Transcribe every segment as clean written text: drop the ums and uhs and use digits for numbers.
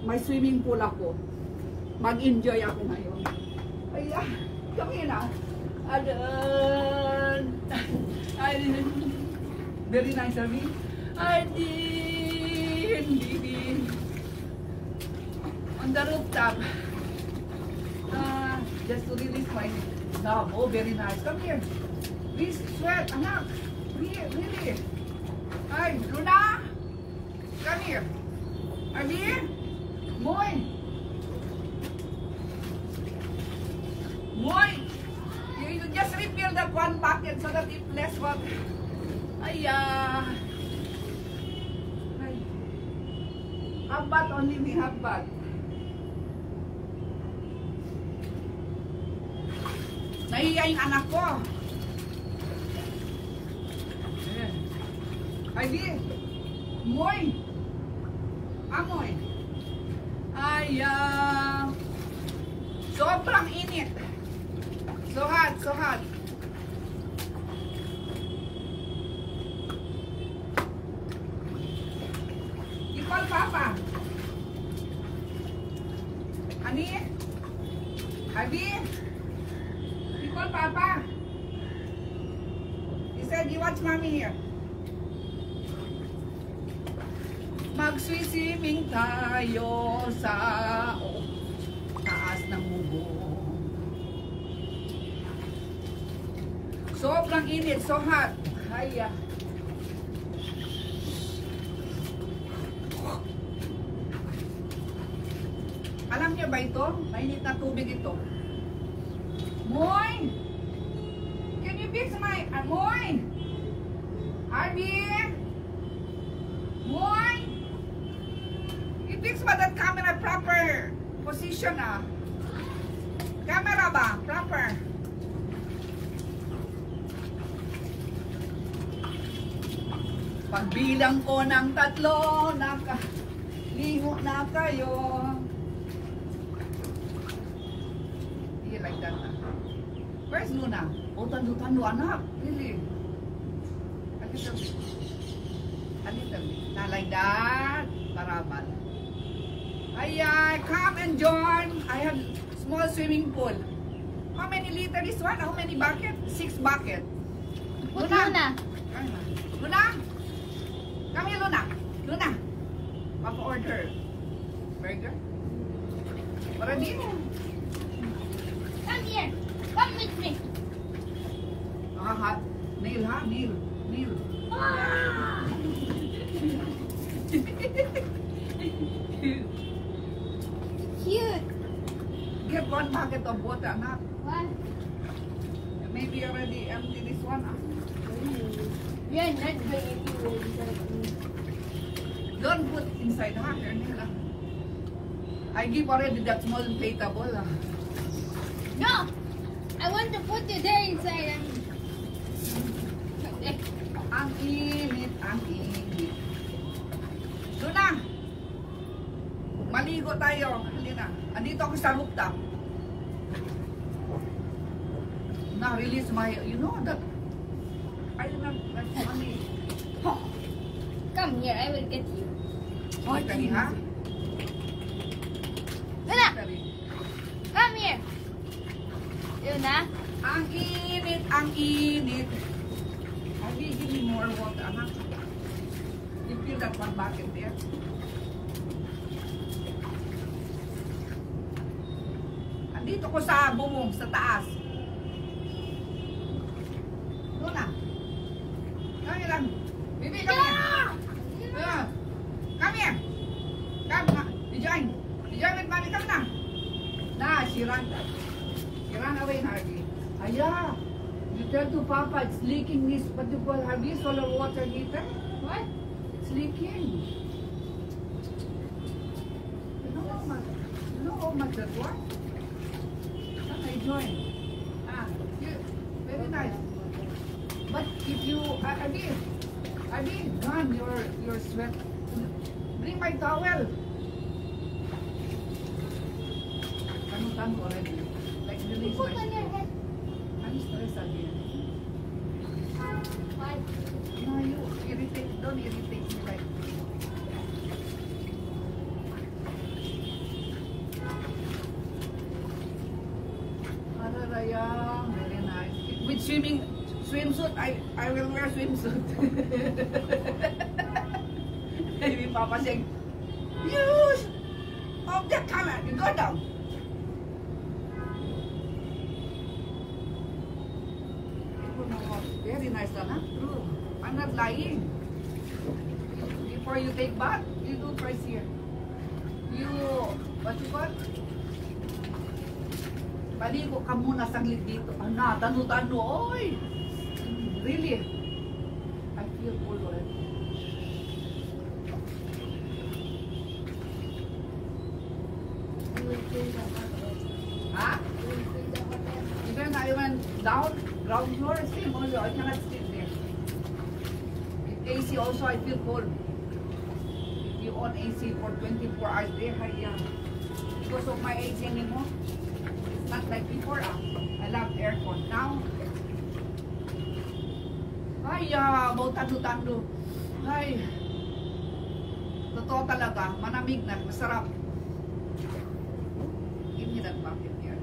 may swimming pool ako. Mag-enjoy ako ngayon. Ayan, kami na. Adan. Very nice of me. Baby. On the rooftop. Just to release my love. Oh, very nice. Come here. Please sweat, anak. Really. Ay, Luna. Come here. Abi. Moy. You just refill that one bucket so that it less water. Ay, have bath only, we have bath. Nahiya yung anak ko. Ivy, Moy. Amoy. Ay, sobrang init. So hot. Ipal papa. Ani? Ivy? Ipal papa. He said, you watch mommy here. Magswimming tayo sa taas ng bubong. Sobrang init, so hot. Haya. Alam niyo ba ito? Mainit na tubig ito. Moy! Can you fix my... Moy! Arby! Moy! I-fix ba that camera proper position Camera ba? Proper. Pagbilang ko ng 3, nakaligo na kayo. Here like that Where's Luna? Oh, tando anak. Really? A little bit. Not like that. Parabal. Ayan, come and join. I have small swimming pool. How many liter is one? How many bucket? 6 bucket. Luna. Come here, Luna. Papa order. Burger. Ready? Come here. Come with me. Hot. Neil. Cute. Get 1 bucket of water, anak. What? Maybe already empty this one. We are not going to Don't put inside, ha? I give already that small inflatable. No! I want to put it there inside. Ang init. Luna! Maligo tayo. Halina. Andito ako sa rooftop. Na-release my, you know that, I remember, that's funny. Come here, I will get you. Oh, tani ha? Luna! Come here! Luna? Ang init. Abi, give me more water, anak. You feel that 1 bucket there? Andito ko sa bubong, sa taas. Luna. Come here lang. Baby, come here. Come here. Come. You join with mommy. Come na. She ran away, Harvey. Aya. You tell to Papa it's leaking this, what you call Harvey, solar water heater? What? It's leaking. You know how much that was? Can I join? Very nice. But if you, Adi, run your sweat. Bring my towel. Tanu already. Like release Put my. on your head. I'm stressed again. Why? No, you don't irritate me like. swimsuit. I will wear swimsuit. Maybe Papa saying, use of the camera. You go down. Very nice, huh? True. I'm not lying. Before you take bath, you do twice here. You, what you call? Paligo ka muna saglit dito. Ana, tanu-tanu, oy! Really? I feel cold already. Ha? Even I went down, ground floor, same also. I cannot sit there. With AC also, I feel cold. If you on AC for 24 hours there, yeah. Because of my age anymore. Not like before, I love aircon. Now, ay, about tando-tando. Ay, totoo talaga, manamig na, masarap. Give me that bucket here.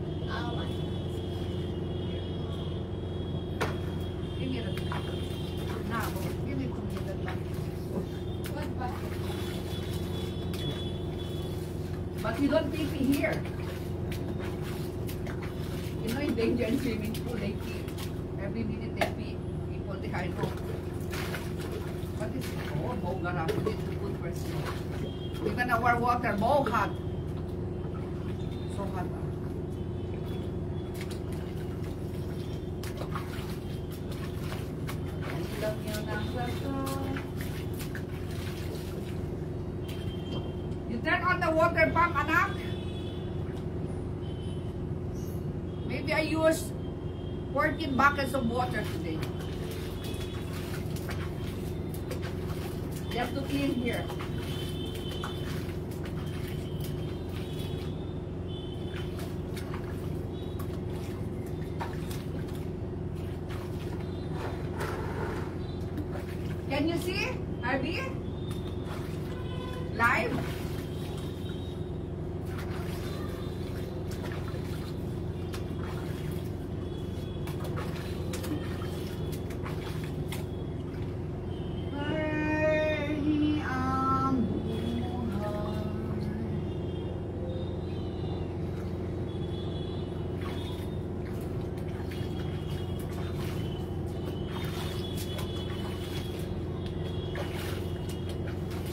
Give me that bucket. Now, give me that bucket. What bucket? But you don't pee here. You know, in danger in swimming pool, they pee. Every minute they pee. People dehydro. What is it? Oh, boga na. We need to put first. We're gonna wear water. Bow hot. So hot. Alam niyo na to. You turn on the water pump, anak. Maybe I used 14 buckets of water today. Just to clean here. Can you see, Harvey? Live?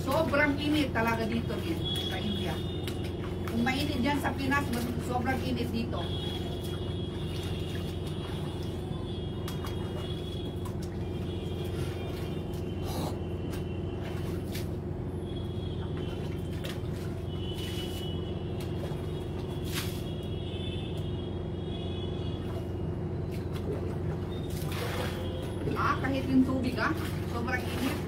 Sobrang init talaga dito sa India. Kung mainit dyan sa Pinas, sobrang init dito. Kahit yung tubig sobrang init.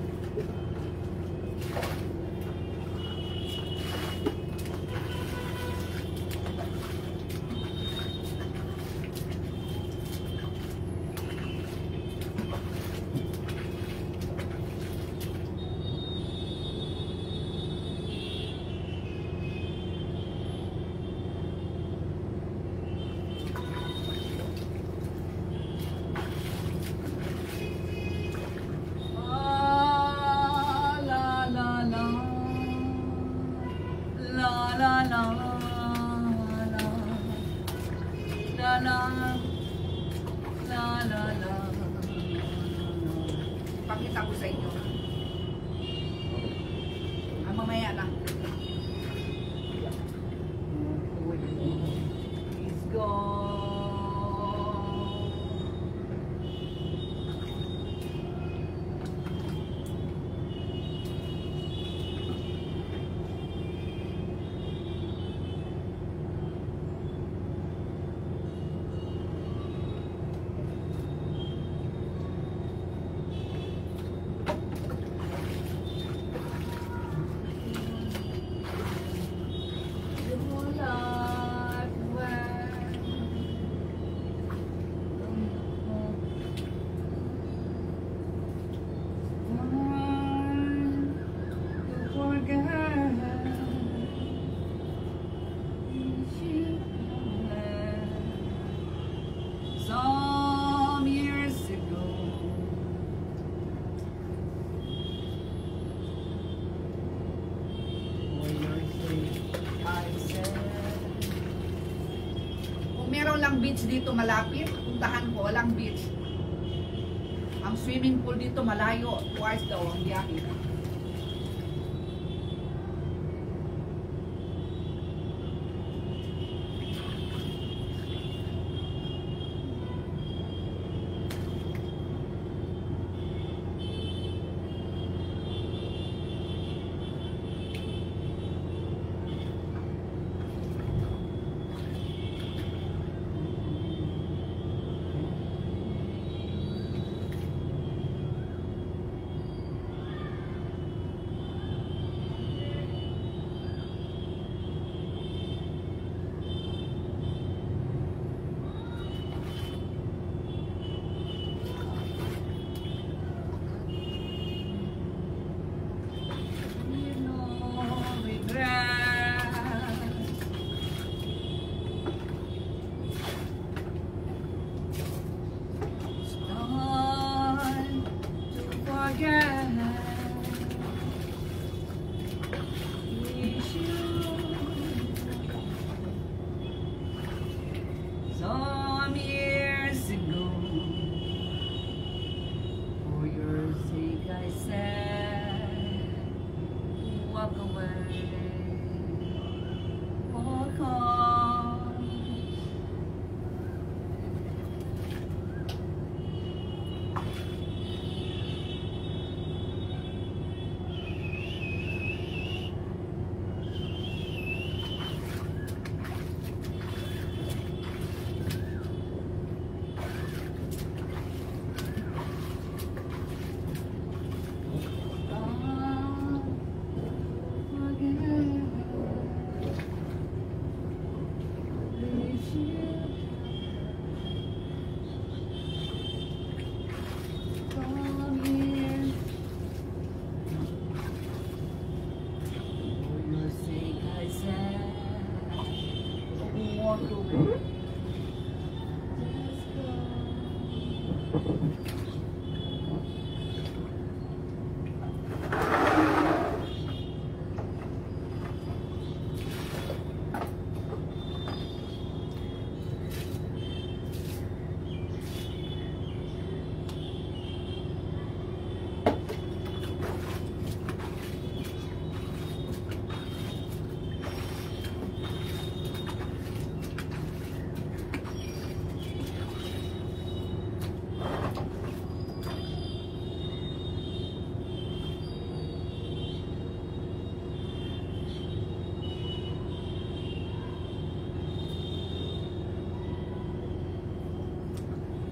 Pakita ko sa inyo. Mamaya na. Let's go. walang beach dito malapit. Puntahan ko, walang beach. Ang swimming pool dito malayo. Twice daw ang biyahe. Some years ago, for your sake I said, walk away, walk on.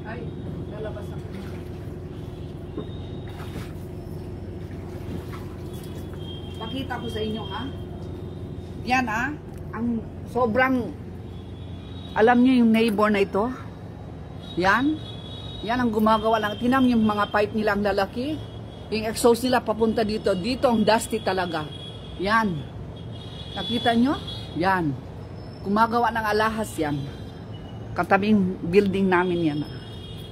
Ay, lalabas ako. Pakita ko sa inyo, ha? Yan, ha? Ang sobrang, alam niyo yung neighbor na ito? Yan. Yan ang gumagawa lang. Tinam yung mga pipe nila ang lalaki. Yung exhaust nila papunta dito. Dito ang dusty talaga. Yan. Nakita nyo? Yan. Gumagawa ng alahas yan. Katabing building namin yan.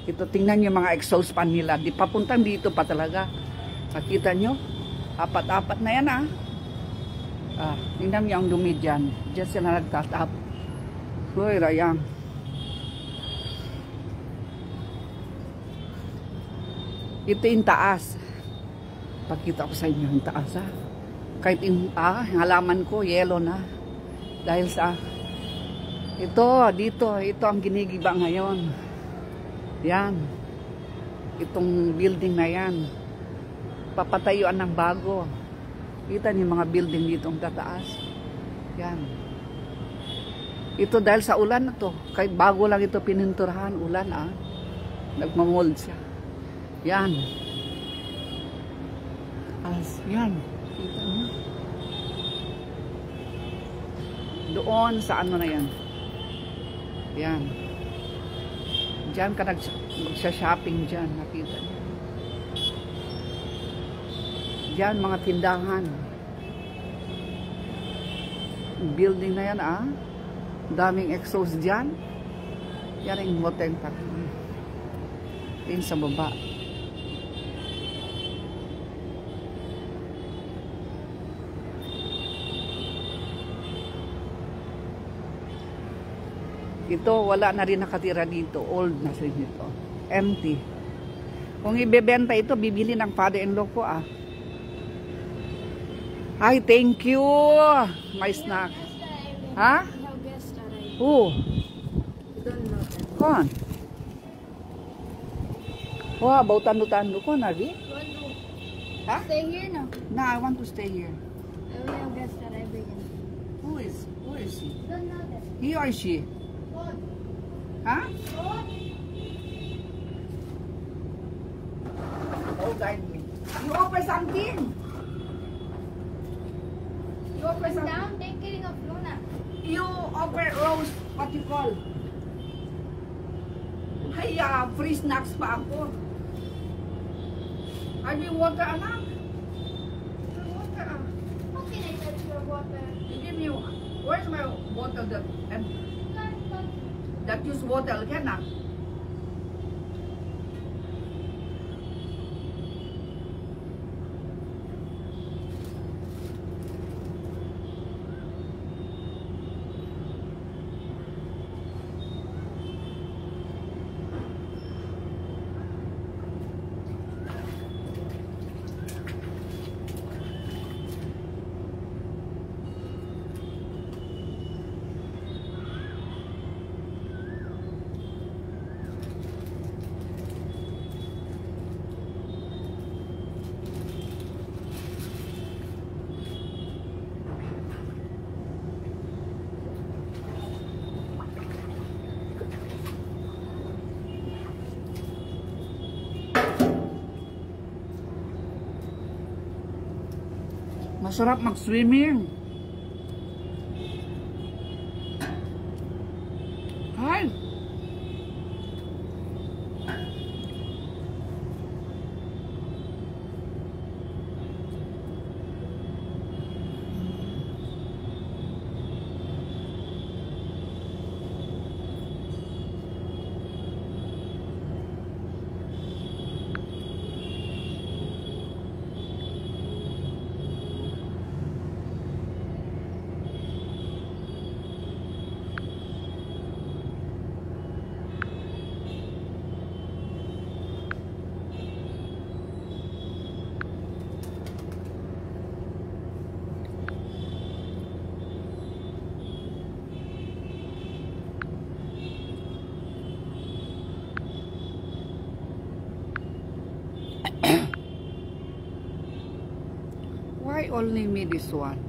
Ito, tingnan nyo mga exhaust fan nila. Di papuntang dito pa talaga. Nakita nyo? Apat-apat na yan, tingnan nyo ang dumi dyan. Diyan sila nagtatap. Uy, rayang. Ito yung taas. Pakita ko sa inyo yung taas, ha. Kahit yung halaman ko, yellow na. Dahil sa ito, dito, ito ang ginigiba ngayon. Yan. Itong building na yan. Papatayuan ng bago. Kita niyo mga building dito ang tataas. Yan. Ito dahil sa ulan na to. Kahit bago lang ito pininturahan, ulan, nagmamold siya. Yan. Yan. Kita niyo. Doon sa ano na yan. Yan. Diyan ka nagsha-shopping dyan. Nakita niyo. Diyan mga tindahan. Building na yan, daming exhaust dyan. Yan ang motel parking. Din sa baba. Ito, wala na rin nakatira dito. Old na rin ito. Empty. Kung ibebenta ito, bibili ng father-in-law ko ah. Hi, thank you. My snack. Ha? Who? Kon? Wow, about tando-tando ko na rin. Ha? Stay here now. No, I want to stay here. I will have guests that I bring in. Who is he? Don't know that. He or she? Ha? Oh, guide me. You offer something? You offer something? Down, taking of Luna. You offer rose, what you call? Ay, free snacks pa ako. Ay, may water, anak. May water, ah. How can I touch your water? You give me, where's my bottle that use water, can ah? Masarap mag-swimming. Hi. Why only me this one?